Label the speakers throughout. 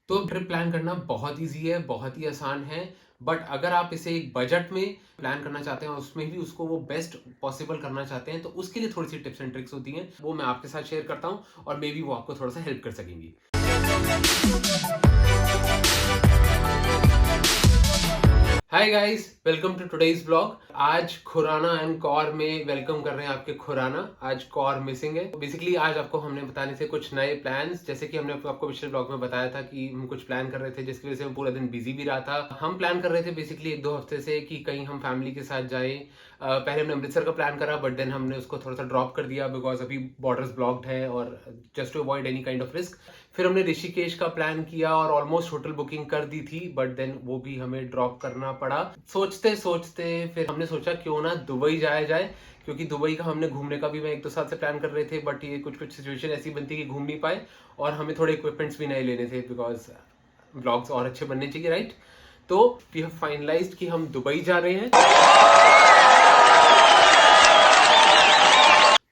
Speaker 1: तो trip plan करना बहुत ईज़ी है, बहुत ही आसान है। बट अगर आप इसे एक बजट में प्लान करना चाहते हैं और उसमें भी उसको वो बेस्ट पॉसिबल करना चाहते हैं, तो उसके लिए थोड़ी-सी टिप्स एंड ट्रिक्स होती हैं। वो मैं आपके साथ शेयर करता हूँ और मे बी वो आपको थोड़ा-सा हेल्प कर सकेंगी। Hi guys, welcome to today's blog. आज खुराना एंड कौर में वेलकम कर रहे हैं आपके खुराना। आज कौर मिसिंग है। बेसिकली आज आपको हमने बताने थे कुछ नए प्लान्स। जैसे कि हमने आपको पिछले ब्लॉग में बताया था कि हम कुछ प्लान कर रहे थे, जिसकी वजह से मैं पूरा दिन बिजी भी रहा था। हम प्लान कर रहे थे बेसिकली 1-2 हफ्ते से कि कहीं हम फैमिली के साथ जाएं। पहले हमने अमृतसर का प्लान करा, बट देन हमने उसको थोड़ा सा ड्रॉप कर दिया बिकॉज अभी बॉर्डर्स ब्लॉक्ड है और just to avoid any kind of risk. फिर हमने ऋषिकेश का प्लान किया और ऑलमोस्ट होटल बुकिंग कर दी थी, बट देन वो भी हमें ड्रॉप करना पड़ा। सोचते सोचते फिर हमने सोचा क्यों ना दुबई जाया जाए, क्योंकि दुबई का हमने घूमने का भी मैं 1-2 साल से प्लान कर रहे थे, बट ये कुछ कुछ सिचुएशन ऐसी बनती कि घूम नहीं पाए और हमें थोड़े इक्विपमेंट्स भी नए लेने थे बिकॉज व्लॉग्स और अच्छे बनने चाहिए, राइट? तो वी हैव फाइनलाइज्ड कि हम दुबई जा रहे हैं।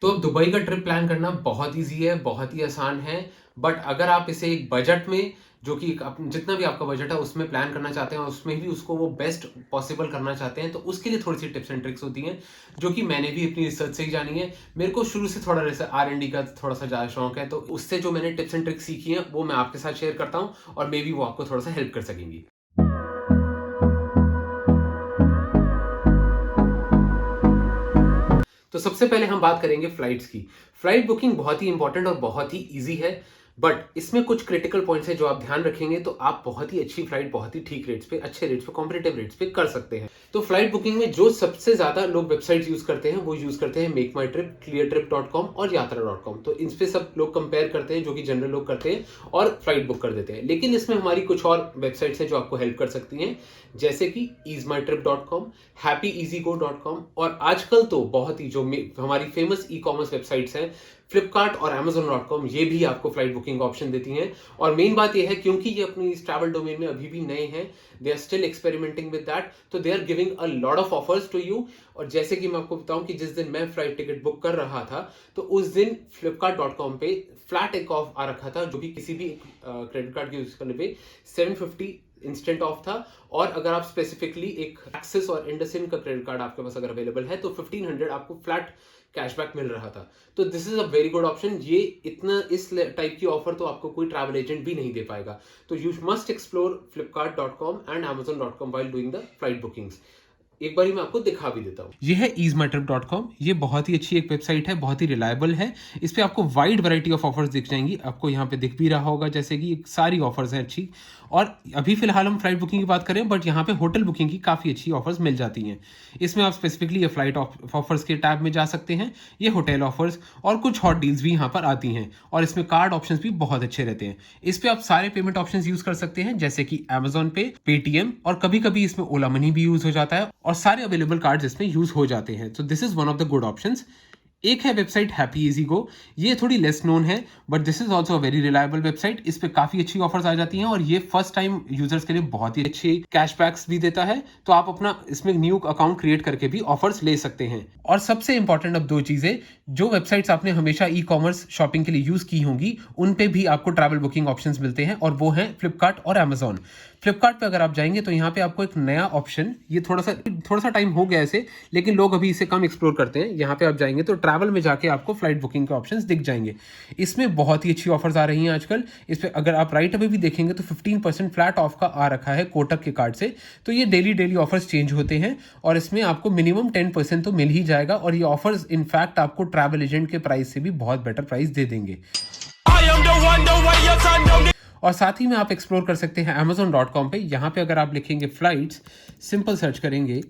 Speaker 1: तो दुबई का ट्रिप प्लान करना बहुत ईजी है, बहुत ही आसान है। बट अगर आप इसे एक बजट में, जो कि जितना भी आपका बजट है उसमें प्लान करना चाहते हैं और उसमें भी उसको वो बेस्ट पॉसिबल करना चाहते हैं, तो उसके लिए थोड़ी सी टिप्स एंड ट्रिक्स होती हैं, जो कि मैंने भी अपनी रिसर्च से ही जानी है। मेरे को शुरू से थोड़ा R&D का थोड़ा सा ज़्यादा शौक है, तो उससे जो मैंने टिप्स एंड ट्रिक्स सीखी हैं वो मैं आपके साथ शेयर करता हूँ और मे बी वो आपको थोड़ा सा हेल्प कर सकेंगी। तो सबसे पहले हम बात करेंगे फ्लाइट्स की। फ्लाइट बुकिंग बहुत ही इंपॉर्टेंट और बहुत ही ईजी है, बट इसमें कुछ क्रिटिकल पॉइंट्स हैं जो आप ध्यान रखेंगे तो आप बहुत ही अच्छी फ्लाइट बहुत ही ठीक रेट्स पे, अच्छे रेट्स पे, कॉम्पिटिटिव रेट्स पे कर सकते हैं। तो फ्लाइट बुकिंग में जो सबसे ज्यादा लोग वेबसाइट्स यूज करते हैं वो यूज करते हैं मेक माई ट्रिप, cleartrip.com और यात्रा.com। तो इन पे सब लोग कंपेयर करते हैं, जो कि जनरल लोग करते हैं और फ्लाइट बुक कर देते हैं। लेकिन इसमें हमारी कुछ और वेबसाइट्स हैं जो आपको हेल्प कर सकती हैं, जैसे कि easemytrip.com, happyeasygo.com और आजकल तो बहुत ही जो हमारी फेमस ई कॉमर्स वेबसाइट्स हैं फ्लिपकार्ट और amazon.com, ये भी आपको फ्लाइट बुकिंग का ऑप्शन देती हैं। और मेन बात ये है, क्योंकि ये अपनी इस ट्रैवल डोमेन में अभी भी नए हैं, they are still experimenting with that, तो they are giving a lot of offers to you. और जैसे कि मैं आपको बताऊं कि जिस दिन मैं फ्लाइट टिकट बुक कर रहा था, तो उस दिन flipkart.com पे फ्लैट एक ऑफ आ रखा था, जो कि किसी भी क्रेडिट कार्ड के यूज करने पे 750 इंस्टेंट ऑफ था। और अगर आप स्पेसिफिकली एक एक्सिस और इंडसइंड का क्रेडिट कार्ड आपके पास अगर अवेलेबल है, तो 1500 आपको फ्लैट कैशबैक मिल रहा था। तो this is a very good option. ये इतना इस टाइप की ऑफर तो आपको कोई ट्रैवल एजेंट भी नहीं दे पाएगा। तो you must explore flipkart.com and amazon.com while doing the flight bookings. एक बारी मैं आपको दिखा भी देता हूँ। ये है easemytrip.com। ये बहुत ही अच्छी एक वेबसाइट है, बहुत ही रिलायबल है। इस पे आपको वाइड वैरायटी ऑफ ऑफर्स दिख जाएंगी। आपको यहाँ पे दिख भी रहा होगा जैसे कि सारी ऑफर्स हैं अच्छी। और अभी फिलहाल हम फ्लाइट बुकिंग की बात करें, बट यहाँ पे होटल बुकिंग की काफ़ी अच्छी ऑफर्स मिल जाती हैं। इसमें आप स्पेसिफिकली ये फ्लाइट ऑफर्स के टैब में जा सकते हैं, ये होटल ऑफर्स और कुछ हॉट डील्स भी यहाँ पर आती हैं। और इसमें कार्ड ऑप्शंस भी बहुत अच्छे रहते हैं। इस पे आप सारे पेमेंट ऑप्शंस यूज कर सकते हैं, जैसे कि Amazon पे, पेटीएम और कभी कभी इसमें ओला मनी भी यूज हो जाता है और सारे अवेलेबल कार्ड्स इसमें यूज हो जाते हैं। तो this is one of the good options. एक है वेबसाइट हैप्पी इजी गो। ये थोड़ी लेस नोन है, but this is also very reliable website. इस पे काफी अच्छी ऑफर्स आ जाती हैं और ये फर्स्ट टाइम यूजर्स के लिए बहुत ही अच्छे कैशबैक्स भी देता है। तो आप अपना इसमें न्यू अकाउंट क्रिएट करके भी ऑफर्स ले सकते हैं। और सबसे इंपॉर्टेंट अब 2 चीजें, जो वेबसाइट्स आपने हमेशा ई कॉमर्स शॉपिंग के लिए यूज की होंगी, उन पे भी आपको ट्रैवल बुकिंग ऑप्शंस मिलते हैं, और वो हैं फ्लिपकार्ट और अमेजॉन। फ्लिपकार्ट पे अगर आप जाएंगे तो यहाँ पे आपको एक नया ऑप्शन, ये थोड़ा सा टाइम हो गया इसे, लेकिन लोग अभी इसे कम एक्सप्लोर करते हैं। यहाँ पे आप जाएंगे तो ट्रैवल में जाके आपको फ्लाइट बुकिंग के ऑप्शंस दिख जाएंगे। इसमें बहुत ही अच्छी ऑफर्स आ रही हैं आजकल। इस पे अगर आप राइट अवे भी देखेंगे तो 15% फ्लैट ऑफ का आ रखा है कोटक के कार्ड से। तो ये डेली ऑफर्स चेंज होते हैं और इसमें आपको मिनिमम 10% तो मिल ही जाएगा, और ये ऑफर्स इनफैक्ट आपको ट्रैवल एजेंट के प्राइस से भी बहुत बेटर प्राइस दे देंगे। और साथ ही में आप एक्सप्लोर कर सकते हैं amazon.com पे। यहाँ पे अगर आप लिखेंगे फ्लाइट्स, सिंपल सर्च करेंगे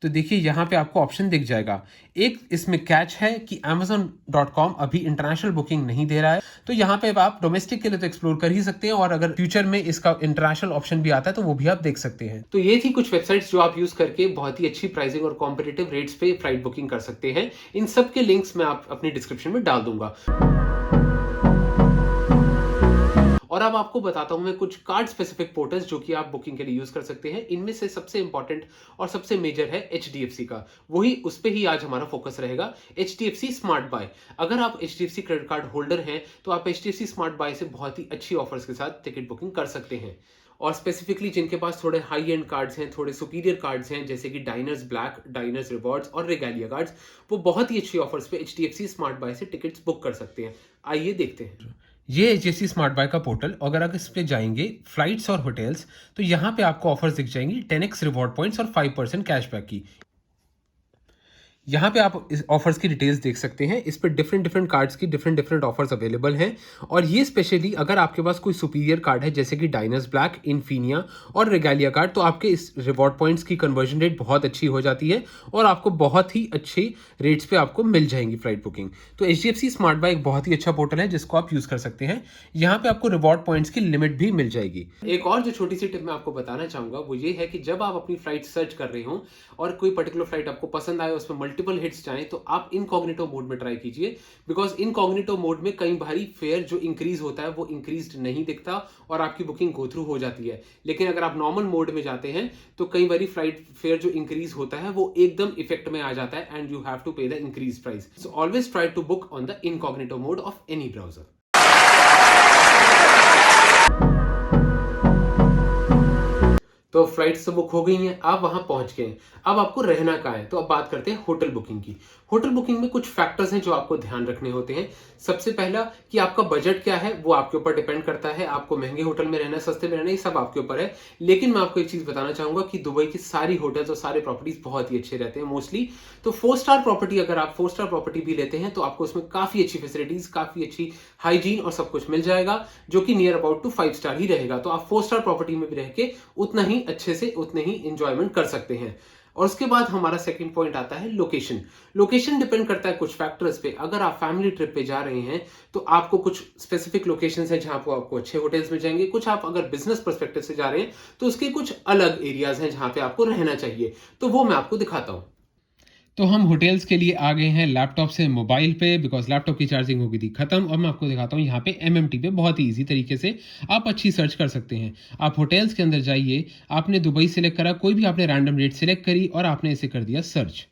Speaker 1: तो देखिए यहाँ पे आपको ऑप्शन दिख जाएगा। एक इसमें कैच है कि amazon.com अभी इंटरनेशनल बुकिंग नहीं दे रहा है। तो यहाँ पे आप डोमेस्टिक के लिए तो एक्सप्लोर कर ही सकते हैं, और अगर फ्यूचर में इसका इंटरनेशनल ऑप्शन भी आता है तो वो भी आप देख सकते हैं। तो ये थी कुछ वेबसाइट्स जो आप यूज करके बहुत ही अच्छी प्राइसिंग और कॉम्पिटिटिव रेट्स पे फ्लाइट बुकिंग कर सकते हैं। इन सब के लिंक्स मैं आप अपनी डिस्क्रिप्शन में डाल दूंगा। और अब आपको बताता हूं मैं कुछ कार्ड स्पेसिफिक पोर्टल्स जो कि आप बुकिंग के लिए यूज कर सकते हैं। इनमें से सबसे इंपॉर्टेंट और सबसे मेजर है HDFC का, वही उस पे ही आज हमारा फोकस रहेगा। HDFC smart bye. अगर आप HDFC क्रेडिट कार्ड होल्डर हैं तो आप HDFC स्मार्ट बाय से बहुत ही अच्छी ऑफर्स के साथ टिकट बुकिंग कर सकते हैं। और स्पेसिफिकली जिनके पास थोड़े हाई एंड कार्ड्स हैं, थोड़े सुपीरियर कार्ड्स हैं, जैसे कि डाइनर्स ब्लैक, डाइनर्स रिवॉर्ड्स और रेगालिया कार्ड्स, वो बहुत ही अच्छी ऑफर्स पे HDFC स्मार्ट बाय से टिकट्स बुक कर सकते हैं। आइए देखते हैं। ये HDFC स्मार्ट बाय का पोर्टल। अगर आप इस पे जाएंगे फ्लाइट्स और होटल्स, तो यहाँ पे आपको ऑफर्स दिख जाएंगी 10x रिवॉर्ड पॉइंट्स और 5% कैशबैक की। यहाँ पे आप इस ऑफर्स की डिटेल्स देख सकते हैं। इस पे डिफरेंट डिफरेंट कार्ड्स की डिफरेंट डिफरेंट ऑफर्स अवेलेबल हैं। और ये स्पेशली अगर आपके पास कोई सुपीरियर कार्ड है जैसे कि डाइनर्स ब्लैक, इन्फिनिया और रेगालिया कार्ड, तो आपके इस रिवॉर्ड पॉइंट्स की कन्वर्जन रेट बहुत अच्छी हो जाती है और आपको बहुत ही अच्छे रेट्स पे आपको मिल जाएंगी फ्लाइट बुकिंग। तो HDFC स्मार्ट बाय एक बहुत ही अच्छा पोर्टल है जिसको आप यूज कर सकते हैं। यहाँ पे आपको रिवॉर्ड पॉइंट्स की लिमिट भी मिल जाएगी। एक और जो छोटी सी टिप मैं आपको बताना चाहूंगा वो ये है कि जब आप अपनी फ्लाइट सर्च कर रहे हो और कोई पर्टिकुलर फ्लाइट आपको पसंद आए, उसमें मल्टीपल हिट्स चाहें, तो आप इनकॉग्निटो मोड में ट्राई कीजिए। बिकॉज इनकॉग्निटो मोड में कई बारी फेयर जो इंक्रीज होता है वो इंक्रीज नहीं दिखता और आपकी बुकिंग गो थ्रू हो जाती है। लेकिन अगर आप नॉर्मल मोड में जाते हैं तो कई बारी फ्लाइट फेयर जो इंक्रीज होता है वो एकदम इफेक्ट में आ जाता है and you have to pay the increase price. So always try to book on the incognito mode of any browser. तो फ्लाइट्स तो बुक हो गई हैं, आप वहां पहुंच गए हैं। अब आपको रहना कहाँ है, तो अब बात करते हैं होटल बुकिंग की। होटल बुकिंग में कुछ फैक्टर्स हैं जो आपको ध्यान रखने होते हैं। सबसे पहला कि आपका बजट क्या है, वो आपके ऊपर डिपेंड करता है। आपको महंगे होटल में रहना है, सस्ते में रहना है, ये सब आपके ऊपर है। लेकिन मैं आपको एक चीज बताना चाहूंगा कि दुबई की सारी होटल्स और सारे प्रॉपर्टीज बहुत ही अच्छे रहते हैं मोस्टली। तो 4 स्टार प्रॉपर्टी, अगर आप 4 स्टार प्रॉपर्टी भी लेते हैं तो आपको उसमें काफी अच्छी फैसिलिटीज, काफी अच्छी हाइजीन और सब कुछ मिल जाएगा, जो कि नियर अबाउट टू 5 स्टार ही रहेगा। तो आप 4 स्टार प्रॉपर्टी में भी रह के उतना ही अच्छे से उतने ही इंजॉयमेंट कर सकते हैं। और उसके बाद हमारा सेकंड पॉइंट आता है लोकेशन। लोकेशन डिपेंड करता है कुछ फैक्टर्स पे। अगर आप फैमिली ट्रिप पे जा रहे हैं तो आपको कुछ स्पेसिफिक लोकेशंस हैं जहां पर आपको अच्छे होटल्स मिल जाएंगे। कुछ आप अगर बिजनेस पर्सपेक्टिव से जा रहे हैं तो उसके कुछ अलग एरियाज हैं जहां पे आपको रहना चाहिए, तो वो मैं आपको दिखाता हूं। तो हम होटल्स के लिए आ गए हैं लैपटॉप से मोबाइल पे, बिकॉज लैपटॉप की चार्जिंग हो गई थी खत्म। और मैं आपको दिखाता हूँ यहाँ पे MMT पे बहुत ही ईजी तरीके से आप अच्छी सर्च कर सकते हैं। आप होटल्स के अंदर जाइए, आपने दुबई सिलेक्ट करा, कोई भी आपने रैंडम रेट सिलेक्ट करी और आपने इसे कर दिया सर्च।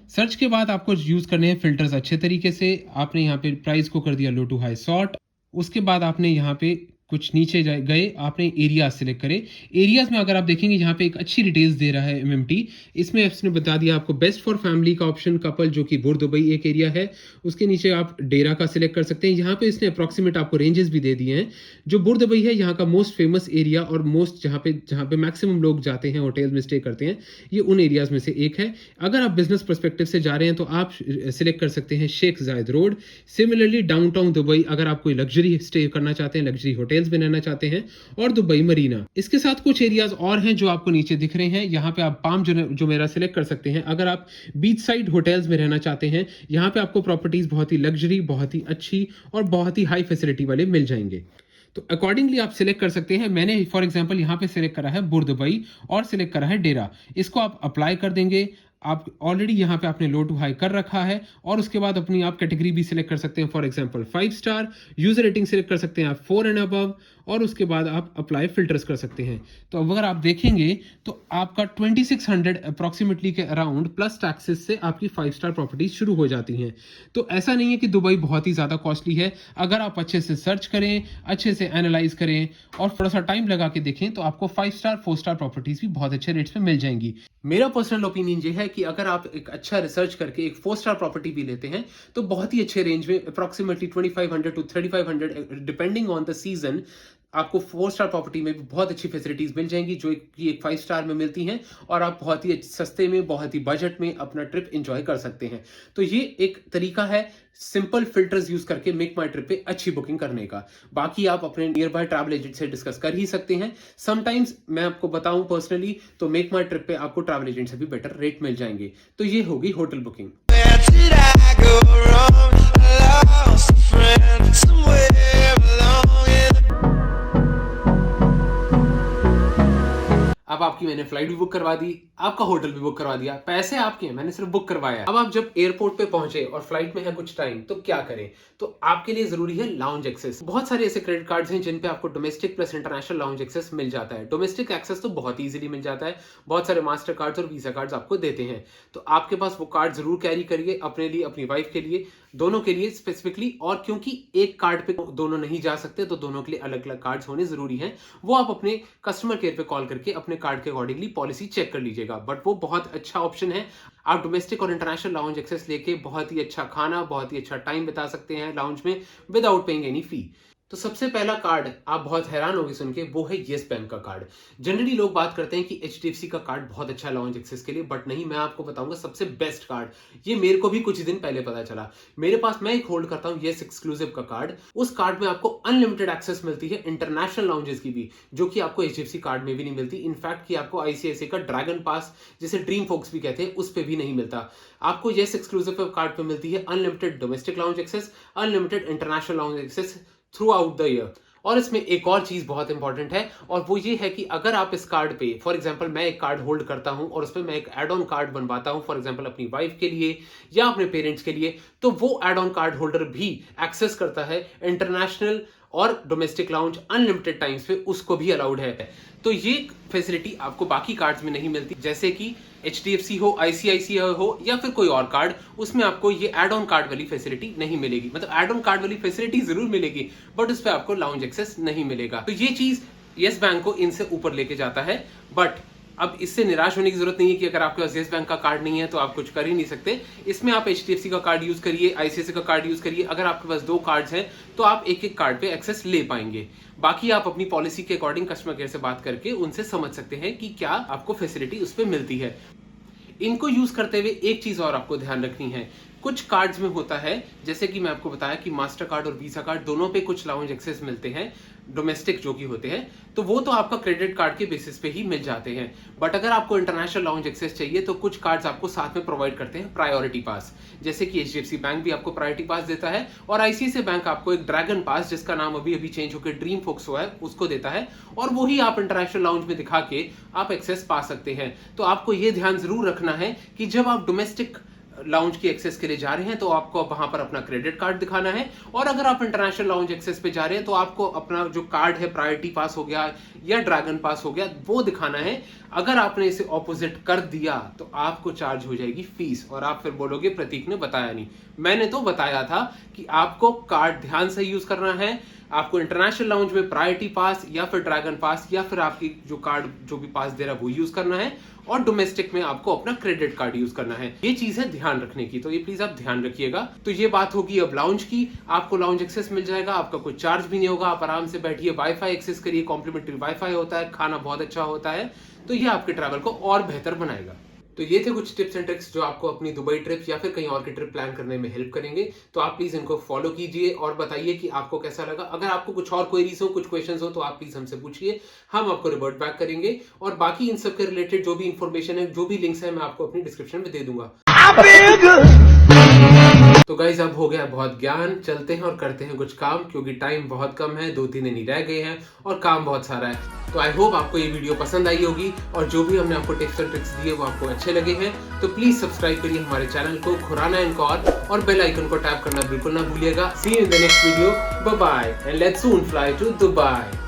Speaker 1: सर्च के बाद आपको यूज़ करने हैं फिल्टर्स अच्छे तरीके से। आपने यहाँ पे प्राइस को कर दिया लो टू हाई सॉर्ट। उसके बाद आपने यहाँ पे कुछ नीचे गए, आपने एरिया सिलेक्ट करे। एरियाज में अगर आप देखेंगे यहाँ पे एक अच्छी डिटेल्स दे रहा है MMT। इसमें इसने बता दिया आपको बेस्ट फॉर फैमिली का ऑप्शन, कपल, जो कि बुर्ज दुबई एक एरिया है। उसके नीचे आप डेरा का सिलेक्ट कर सकते हैं। यहाँ पे इसने अप्रॉक्सीमेट आपको रेंजेस भी दे दिए हैं। जो बुर्ज दुबई है यहाँ का मोस्ट फेमस एरिया और मोस्ट जहाँ पे मैक्सिमम लोग जाते हैं, होटल में स्टे करते हैं, ये उन एरियाज में से एक है। अगर आप बिजनेस परस्पेक्टिव से जा रहे हैं तो आप सिलेक्ट कर सकते हैं शेख जायद रोड। सिमिलरली डाउनटाउन दुबई, अगर आप कोई लग्जरी स्टे करना चाहते हैं, लग्जरी होटल्स में रहना चाहते हैं, और दुबई मरीना। इसके साथ कुछ एरियाज और हैं जो आपको नीचे दिख रहे हैं। यहाँ पे आप पाम जो मेरा सिलेक्ट कर सकते हैं। अगर आप बीच साइड होटल्स में रहना चाहते हैं, यहाँ पे आपको प्रॉपर्टीज बहुत ही लग्जरी, बहुत ही अच्छी और बहुत ही हाई फैसिलिटी वाले मिल जाएंगे। तो अकॉर्डिंगली आप सिलेक्ट कर सकते हैं। मैंने फॉर एग्जांपल यहाँ पे सिलेक्ट करा है बुर्ज दुबई और सिलेक्ट करा है डेरा। इसको आप अप्लाई कर देंगे। आप ऑलरेडी यहाँ पे आपने लो टू हाई कर रखा है और उसके बाद अपनी आप कैटेगरी भी सिलेक्ट कर सकते हैं। For example 5 star, user rating select कर सकते हैं आप 4 एंड अबव, और उसके बाद आप अप्लाई फिल्टर्स कर सकते हैं। तो अगर आप देखेंगे तो आपका 2600 अप्रॉक्सीमेटली के अराउंड प्लस टैक्सेस से आपकी 5 स्टार प्रॉपर्टीज शुरू हो जाती हैं। तो ऐसा नहीं है कि दुबई बहुत ही ज़्यादा कॉस्टली है। अगर आप अच्छे से सर्च करें, अच्छे से एनालाइज करें और थोड़ा सा टाइम लगा के देखें तो आपको 5 स्टार 4 स्टार प्रॉपर्टीज भी बहुत अच्छे रेट्स पे मिल जाएंगी। मेरा पर्सनल ओपिनियन ये है कि अगर आप एक अच्छा रिसर्च करके एक 4 स्टार प्रॉपर्टी भी लेते हैं तो बहुत ही अच्छे रेंज में approximately 2500 to 3500 depending on the season आपको 4 स्टार प्रॉपर्टी में भी बहुत अच्छी फैसिलिटीज मिल जाएंगी जो कि एक 5 स्टार में मिलती हैं, और आप बहुत ही सस्ते में, बहुत ही बजट में अपना ट्रिप एंजॉय कर सकते हैं। तो ये एक तरीका है सिंपल फिल्टर्स यूज करके मेक माई ट्रिप पे अच्छी बुकिंग करने का। बाकी आप अपने नियर बाय ट्रैवल एजेंट से डिस्कस कर ही सकते हैं। समटाइम्स मैं आपको बताऊं पर्सनली तो मेक माई ट्रिप पे आपको ट्रैवल एजेंट से भी बेटर रेट मिल जाएंगे। तो ये होगी होटल बुकिंग। अब अब आपकी मैंने फ्लाइट भी बुक करवा दी, आपका होटल भी बुक करवा दिया, पैसे आपके हैं, मैंने सिर्फ बुक करवाया। अब आप जब एयरपोर्ट पे पहुंचे और फ्लाइट में है कुछ टाइम, तो क्या करें? तो आपके लिए जरूरी है लाउंज एक्सेस। बहुत सारे ऐसे क्रेडिट कार्ड्स हैं जिन पे आपको domestic plus international lounge access मिल जाता है। डोमेस्टिक एक्सेस तो बहुत इजीली मिल जाता है, बहुत सारे मास्टर कार्ड्स और वीजा कार्ड्स आपको देते हैं, तो आपके पास वो कार्ड जरूर कैरी करिए, अपने लिए, अपनी वाइफ के लिए, दोनों के लिए स्पेसिफिकली। और क्योंकि एक कार्ड पे दोनों नहीं जा सकते, तो दोनों के लिए अलग अलग कार्ड्स होने जरूरी हैं। वो आप अपने कस्टमर केयर पे कॉल करके अपने कार्ड के अकॉर्डिंगली पॉलिसी चेक कर लीजिएगा, बट वो बहुत अच्छा ऑप्शन है। आप डोमेस्टिक और इंटरनेशनल लाउंज एक्सेस लेके बहुत ही अच्छा खाना, बहुत ही अच्छा टाइम बिता सकते हैं लाउंज में विदाउट पेइंग एनी फी। तो सबसे पहला कार्ड आप बहुत हैरान होंगे सुन के, वो है येस बैंक का कार्ड। जनरली लोग बात करते हैं कि एचडीएफसी का कार्ड बहुत अच्छा है लाउंज एक्सेस के लिए, बट नहीं, मैं आपको बताऊंगा सबसे बेस्ट कार्ड। ये मेरे को भी कुछ दिन पहले पता चला। मेरे पास, मैं एक होल्ड करता हूं येस एक्सक्लूसिव का कार्ड। उस कार्ड में आपको अनलिमिटेड एक्सेस मिलती है इंटरनेशनल लाउंजेस की भी, जो कि आपको एचडीएफसी कार्ड में भी नहीं मिलती। इनफैक्ट कि आपको आईसीआईसीआई का ड्रैगन पास, जिसे ड्रीम फोक्स भी कहते हैं, उस पर भी नहीं मिलता। आपको येस एक्सक्लूसिव कार्ड पे मिलती है unlimited domestic lounge access, unlimited international lounge access throughout the year. और इसमें एक और चीज बहुत इंपॉर्टेंट है, और वो ये है कि अगर आप इस कार्ड पे, फॉर एग्जांपल मैं एक कार्ड होल्ड करता हूं और उसमें मैं एक एड ऑन कार्ड बनवाता हूं, फॉर एग्जांपल अपनी वाइफ के लिए या अपने पेरेंट्स के लिए, तो वो एड ऑन कार्ड होल्डर भी एक्सेस करता है इंटरनेशनल और डोमेस्टिक लाउंज अनलिमिटेड टाइम्स पे, उसको भी अलाउड है। तो ये फैसिलिटी आपको बाकी कार्ड्स में नहीं मिलती, जैसे कि एचडीएफसी हो, आईसीआईसीआई हो या फिर कोई और कार्ड, उसमें आपको ये एड ऑन कार्ड वाली फैसिलिटी नहीं मिलेगी। मतलब एड ऑन कार्ड वाली फैसिलिटी जरूर मिलेगी, बट उस पर आपको लाउंज एक्सेस नहीं मिलेगा। तो ये चीज येस बैंक को इनसे ऊपर लेके जाता है। बट अब इससे निराश होने की जरूरत नहीं है कि अगर आपके पास येस बैंक का कार्ड नहीं है तो आप कुछ कर ही नहीं सकते। इसमें आप एचडीएफसी का कार्ड यूज करिए, आईसीआईसीआई का कार्ड यूज करिए। अगर आपके पास 2 कार्ड्स हैं तो आप एक एक कार्ड पे एक्सेस ले पाएंगे। बाकी आप अपनी पॉलिसी के अकॉर्डिंग कस्टमर केयर से बात करके उनसे समझ सकते हैं कि क्या आपको फैसिलिटी उस पर मिलती है। इनको यूज करते हुए एक चीज और आपको ध्यान रखनी है, कुछ कार्ड्स में होता है, जैसे कि मैं आपको बताया कि मास्टर कार्ड और वीजा कार्ड दोनों पे कुछ लाउंज एक्सेस मिलते हैं, डोमेस्टिक जो कि होते हैं, तो वो तो आपका क्रेडिट कार्ड के बेसिस पे ही मिल जाते हैं। बट अगर आपको इंटरनेशनल लाउंज एक्सेस चाहिए तो कुछ कार्ड्स आपको साथ में प्रोवाइड करते हैं प्रायोरिटी पास, जैसे कि एचडीएफसी बैंक भी आपको प्रायोरिटी पास देता है, और आईसीआईसीआई बैंक आपको एक ड्रैगन पास, जिसका नाम अभी अभी चेंज होकर ड्रीम फोक्स हुआ है, उसको देता है, और वही आप इंटरनेशनल लाउंज में दिखा के आप एक्सेस पा सकते हैं। तो आपको ये ध्यान जरूर रखना है कि जब आप डोमेस्टिक लाउंज की एक्सेस के लिए जा रहे हैं तो आपको वहां पर अपना क्रेडिट कार्ड दिखाना है, और अगर आप इंटरनेशनल लाउंज एक्सेस पे जा रहे हैं तो आपको अपना जो कार्ड है, प्रायोरिटी पास हो गया या ड्रैगन पास हो गया, वो दिखाना है। अगर आपने इसे ऑपोजिट कर दिया तो आपको चार्ज हो जाएगी फीस, और आप फिर बोलोगे प्रतीक ने बताया नहीं। मैंने तो बताया था कि आपको कार्ड ध्यान से यूज करना है, आपको इंटरनेशनल लाउंज में प्रायोरिटी पास या फिर ड्रैगन पास या फिर आपकी जो कार्ड जो भी पास दे रहा है वो यूज करना है, और डोमेस्टिक में आपको अपना क्रेडिट कार्ड यूज करना है। ये चीज है ध्यान रखने की, तो ये प्लीज आप ध्यान रखिएगा। तो ये बात होगी अब लाउंज की। आपको लाउंज एक्सेस मिल जाएगा, आपका कोई चार्ज भी नहीं होगा, आप आराम से बैठिए, वाईफाई एक्सेस करिए, कॉम्प्लीमेंट्री वाईफाई होता है, खाना बहुत अच्छा होता है, तो ये आपके ट्रैवल को और बेहतर बनाएगा। तो ये थे कुछ टिप्स एंड ट्रिक्स जो आपको अपनी दुबई ट्रिप या फिर कहीं और की ट्रिप प्लान करने में हेल्प करेंगे। तो आप प्लीज इनको फॉलो कीजिए और बताइए कि आपको कैसा लगा। अगर आपको कुछ और क्वेरीज हो, कुछ क्वेश्चंस हो, तो आप प्लीज हमसे पूछिए, हम आपको रिवर्ट बैक करेंगे। और बाकी इन सब के रिलेटेड जो भी इंफॉर्मेशन है, जो भी लिंक्स है, मैं आपको अपनी डिस्क्रिप्शन में दे दूंगा। तो गाइज अब हो गया बहुत ज्ञान, चलते हैं और करते हैं कुछ काम, क्योंकि टाइम बहुत कम है, 2-3 दिन ही रह गए हैं और काम बहुत सारा है। तो आई होप आपको ये वीडियो पसंद आई होगी, और जो भी हमने आपको टिप्स एंड ट्रिक्स दिए वो आपको अच्छे लगे हैं। तो प्लीज सब्सक्राइब करिए हमारे चैनल को खुराना एंड कॉर, और बेल आइकन को टैप करना बिल्कुल ना भूलिएगा। See you in the next video, bye bye, and let's soon fly to Dubai.